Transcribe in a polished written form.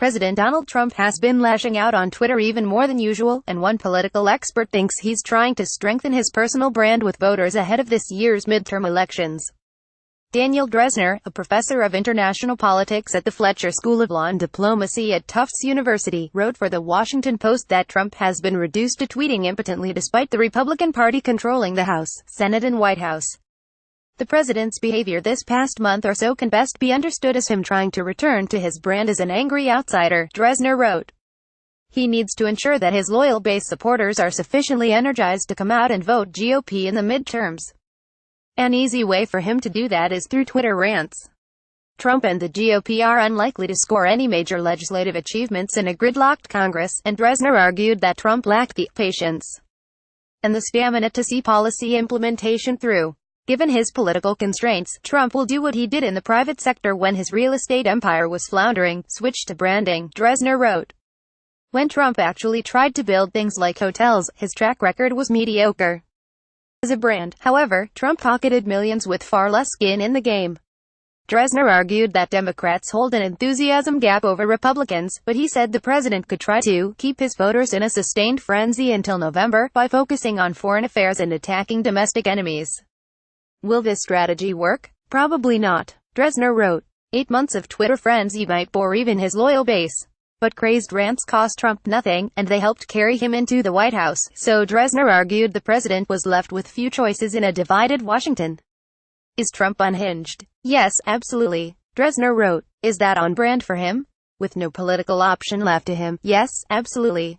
President Donald Trump has been lashing out on Twitter even more than usual, and one political expert thinks he's trying to strengthen his personal brand with voters ahead of this year's midterm elections. Daniel Drezner, a professor of international politics at the Fletcher School of Law and Diplomacy at Tufts University, wrote for The Washington Post that Trump has been reduced to tweeting impotently despite the Republican Party controlling the House, Senate and White House. The president's behavior this past month or so can best be understood as him trying to return to his brand as an angry outsider, Drezner wrote. He needs to ensure that his loyal base supporters are sufficiently energized to come out and vote GOP in the midterms. An easy way for him to do that is through Twitter rants. Trump and the GOP are unlikely to score any major legislative achievements in a gridlocked Congress, and Drezner argued that Trump lacked the patience and the stamina to see policy implementation through. Given his political constraints, Trump will do what he did in the private sector when his real estate empire was floundering, switch to branding, Drezner wrote. When Trump actually tried to build things like hotels, his track record was mediocre. As a brand, however, Trump pocketed millions with far less skin in the game. Drezner argued that Democrats hold an enthusiasm gap over Republicans, but he said the president could try to keep his voters in a sustained frenzy until November by focusing on foreign affairs and attacking domestic enemies. Will this strategy work? Probably not, Drezner wrote. 8 months of Twitter frenzy might bore even his loyal base. But crazed rants cost Trump nothing, and they helped carry him into the White House, so Drezner argued the president was left with few choices in a divided Washington. Is Trump unhinged? Yes, absolutely, Drezner wrote. Is that on brand for him? With no political option left to him, yes, absolutely.